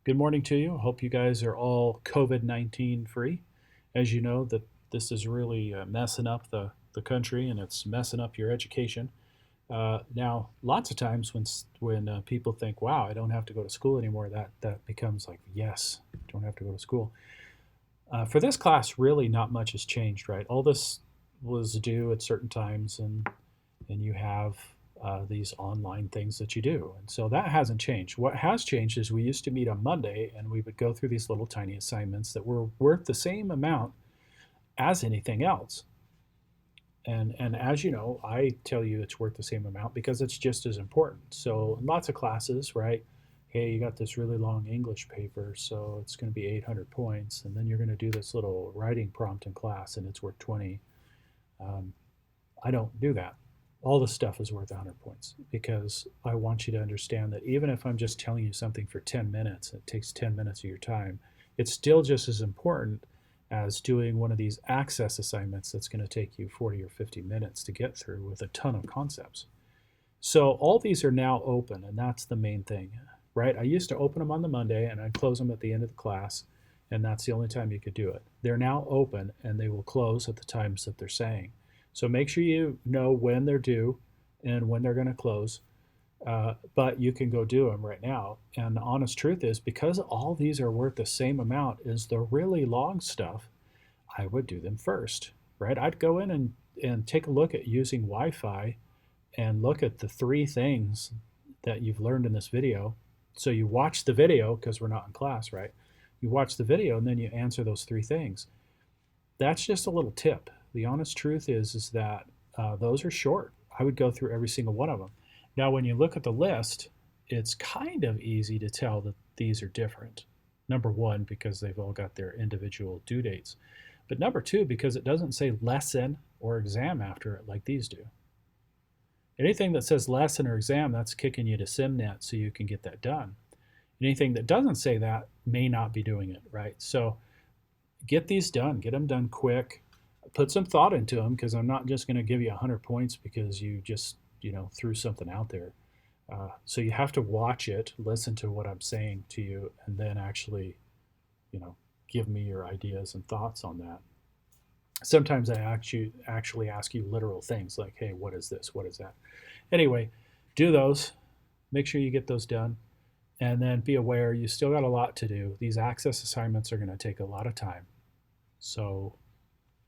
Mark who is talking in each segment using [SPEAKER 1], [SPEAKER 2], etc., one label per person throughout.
[SPEAKER 1] Good morning to you. Hope you guys are all COVID-19 free. As you know, that this is really messing up the country and it's messing up your education. Now, lots of times when people think, "Wow, I don't have to go to school anymore," that becomes like, "Yes, don't have to go to school." For this class, really not much has changed, right? All this was due at certain times, and you have these online things that you do. And so that hasn't changed. What has changed is we used to meet on Monday and we would go through these little tiny assignments that were worth the same amount as anything else. And as you know, I tell you it's worth the same amount because it's just as important. So in lots of classes, right? Hey, you got this really long English paper, so it's going to be 800 points, and then you're going to do this little writing prompt in class, and it's worth 20. Um, I don't do that. All the stuff is worth 100 points because I want you to understand that even if I'm just telling you something for 10 minutes, it takes 10 minutes of your time, it's still just as important as doing one of these access assignments that's going to take you 40 or 50 minutes to get through with a ton of concepts. So all these are now open, and that's the main thing, right? I used to open them on the Monday and I'd close them at the end of the class, and that's the only time you could do it. They're now open and they will close at the times that they're saying. So make sure you know when they're due and when they're going to close. But you can go do them right now. And the honest truth is, because all these are worth the same amount as the really long stuff, I would do them first, right? I'd go in and take a look at using Wi-Fi and look at the three things that you've learned in this video. So you watch the video because we're not in class, right? You watch the video and then you answer those three things. That's just a little tip. The honest truth is that those are short. I would go through every single one of them. Now, when you look at the list, it's kind of easy to tell that these are different. Number one, because they've all got their individual due dates. But number two, because it doesn't say lesson or exam after it like these do. Anything that says lesson or exam, that's kicking you to SimNet so you can get that done. Anything that doesn't say that may not be doing it, right? So get these done, get them done quick. Put some thought into them because I'm not just going to give you 100 points because you just, threw something out there. So you have to watch it, listen to what I'm saying to you, and then actually, you know, give me your ideas and thoughts on that. Sometimes I actually ask you literal things like, hey, what is this? What is that? Anyway, do those. Make sure you get those done. And then be aware you still got a lot to do. These access assignments are going to take a lot of time. So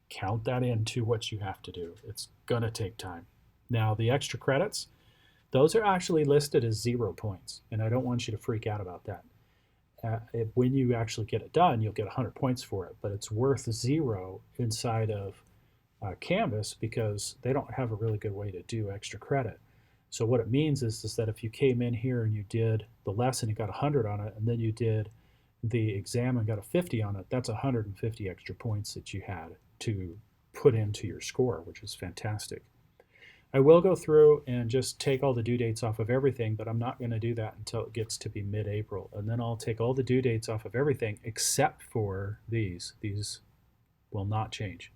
[SPEAKER 1] count that into what you have to do. It's going to take time. Now, the extra credits, those are actually listed as 0 points. And I don't want you to freak out about that. When you actually get it done, you'll get 100 points for it, but it's worth 0 inside of Canvas because they don't have a really good way to do extra credit. So what it means is that if you came in here and you did the lesson and got 100 on it, and then you did the exam and got a 50 on it, that's 150 extra points that you had to put into your score, which is fantastic. I will go through and just take all the due dates off of everything, but I'm not going to do that until it gets to be mid-April. And then I'll take all the due dates off of everything except for these. These will not change.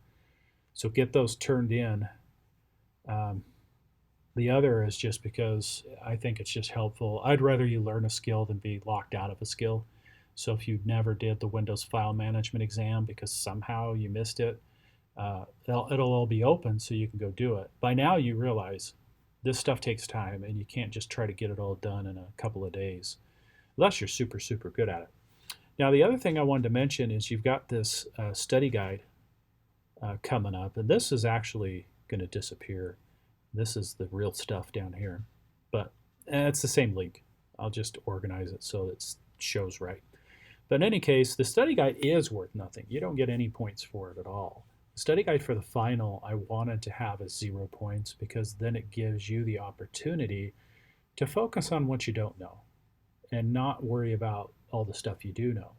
[SPEAKER 1] So get those turned in. The other is just because I think it's just helpful. I'd rather you learn a skill than be locked out of a skill. So if you never did the Windows File Management exam because somehow you missed it, it'll all be open so you can go do it. By now you realize this stuff takes time and you can't just try to get it all done in a couple of days, unless you're super, super good at it. Now, the other thing I wanted to mention is you've got this study guide coming up, and this is actually going to disappear. This is the real stuff down here, but it's the same link. I'll just organize it so it shows right. But in any case, the study guide is worth nothing. You don't get any points for it at all. The study guide for the final, I wanted to have as 0 points because then it gives you the opportunity to focus on what you don't know and not worry about all the stuff you do know.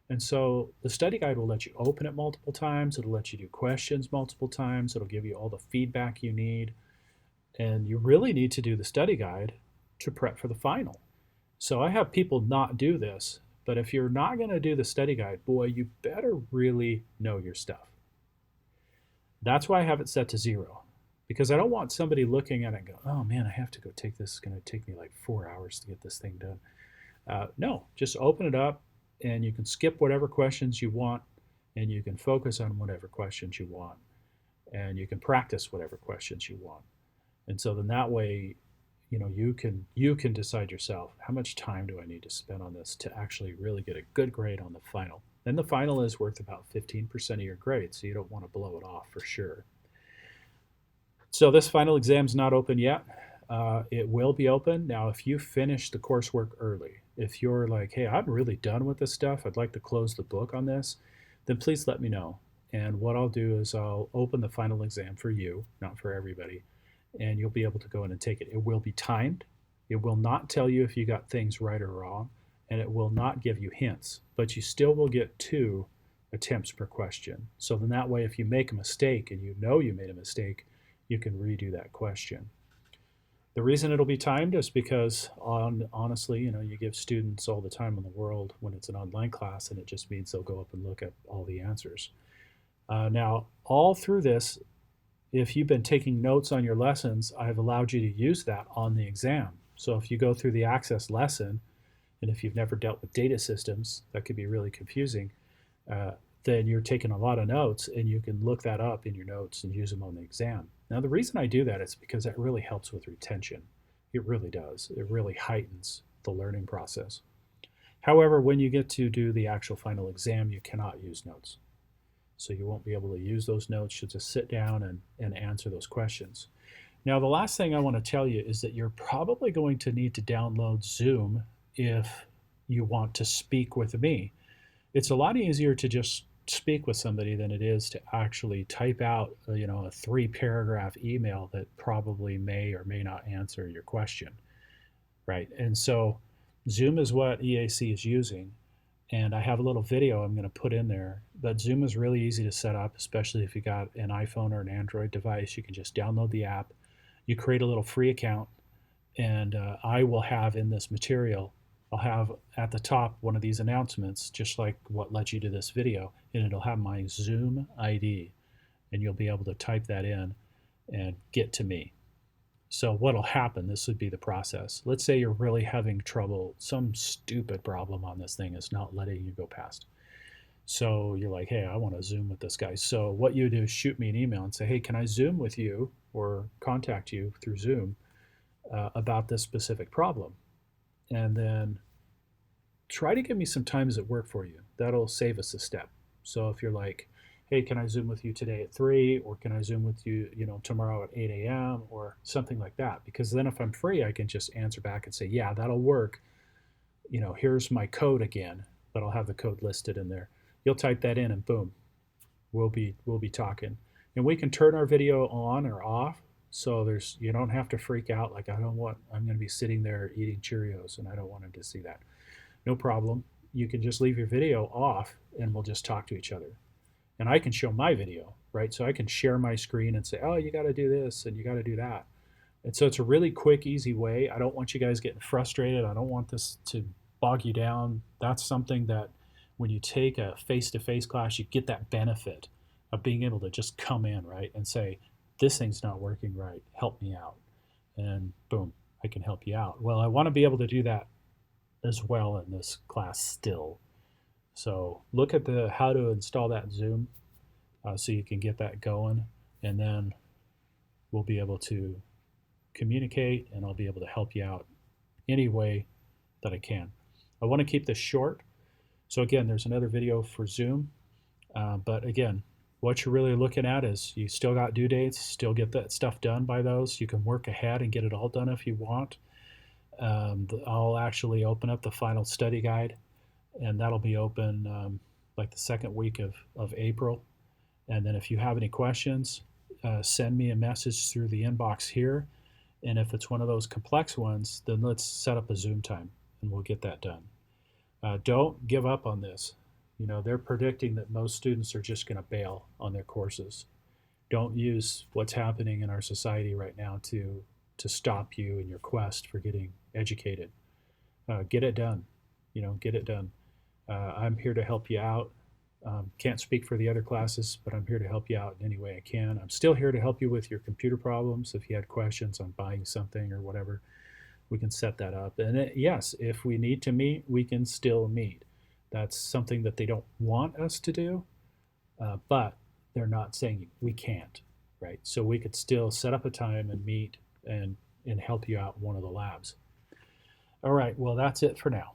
[SPEAKER 1] And so the study guide will let you open it multiple times. It'll let you do questions multiple times. It'll give you all the feedback you need. And you really need to do the study guide to prep for the final. So I have people not do this, but if you're not going to do the study guide, boy, you better really know your stuff. That's why I have it set to 0, because I don't want somebody looking at it and go, oh man, I have to go take this. It's going to take me like 4 hours to get this thing done. No, just open it up and you can skip whatever questions you want and you can focus on whatever questions you want and you can practice whatever questions you want. And so then that way, you can decide yourself, how much time do I need to spend on this to actually really get a good grade on the final. And the final is worth about 15% of your grade, so you don't want to blow it off for sure. So this final exam's not open yet. It will be open. Now, if you finish the coursework early, if you're like, hey, I'm really done with this stuff, I'd like to close the book on this, then please let me know. And what I'll do is I'll open the final exam for you, not for everybody, and you'll be able to go in and take it. It will be timed. It will not tell you if you got things right or wrong, and it will not give you hints, but you still will get 2 attempts per question. So then that way, if you make a mistake and you know you made a mistake, you can redo that question. The reason it'll be timed is because, honestly, you give students all the time in the world when it's an online class, and it just means they'll go up and look at all the answers. Now, all through this, if you've been taking notes on your lessons, I've allowed you to use that on the exam. So if you go through the Access lesson, and if you've never dealt with data systems, that could be really confusing, then you're taking a lot of notes, and you can look that up in your notes and use them on the exam. Now, the reason I do that is because that really helps with retention. It really does. It really heightens the learning process. However, when you get to do the actual final exam, you cannot use notes. So you won't be able to use those notes. You'll just sit down and answer those questions. Now, the last thing I want to tell you is that you're probably going to need to download Zoom if you want to speak with me. It's a lot easier to just speak with somebody than it is to actually type out a 3-paragraph email that probably may or may not answer your question, right? And so Zoom is what EAC is using, and I have a little video I'm going to put in there. But Zoom is really easy to set up, especially if you got an iPhone or an Android device. You can just download the app, you create a little free account, and I will have in this material, I'll have at the top one of these announcements, just like what led you to this video, and it'll have my Zoom ID, and you'll be able to type that in and get to me. So what'll happen, this would be the process. Let's say you're really having trouble, some stupid problem on this thing is not letting you go past. So you're like, hey, I want to Zoom with this guy. So what you do is shoot me an email and say, hey, can I Zoom with you or contact you through Zoom about this specific problem? And then try to give me some times that work for you. That'll save us a step. So if you're like, hey, can I Zoom with you today at 3, or can I Zoom with you, tomorrow at 8 a.m. or something like that? Because then if I'm free, I can just answer back and say, yeah, that'll work. Here's my code again, but I'll have the code listed in there. You'll type that in and boom, we'll be talking. And we can turn our video on or off. So you don't have to freak out like I'm going to be sitting there eating Cheerios and I don't want him to see that. No problem. You can just leave your video off and we'll just talk to each other. And I can show my video, right? So I can share my screen and say, oh, you got to do this and you got to do that. And so it's a really quick, easy way. I don't want you guys getting frustrated. I don't want this to bog you down. That's something that when you take a face-to-face class, you get that benefit of being able to just come in, right, and say, this thing's not working right, help me out. And boom, I can help you out. Well, I want to be able to do that as well in this class still. So look at how to install that Zoom so you can get that going, and then we'll be able to communicate and I'll be able to help you out any way that I can. I want to keep this short. So again, there's another video for Zoom, but again, what you're really looking at is you still got due dates, still get that stuff done by those. You can work ahead and get it all done if you want. I'll actually open up the final study guide, and that'll be open like the second week of April. And then if you have any questions, send me a message through the inbox here. And if it's one of those complex ones, then let's set up a Zoom time and we'll get that done. Don't give up on this. They're predicting that most students are just going to bail on their courses. Don't use what's happening in our society right now to stop you in your quest for getting educated. Get it done. Get it done. I'm here to help you out. Can't speak for the other classes, but I'm here to help you out in any way I can. I'm still here to help you with your computer problems if you had questions on buying something or whatever. we can set that up. And yes, if we need to meet, we can still meet. That's something that they don't want us to do, but they're not saying we can't, right? So we could still set up a time and meet and help you out in one of the labs. All right, well, that's it for now.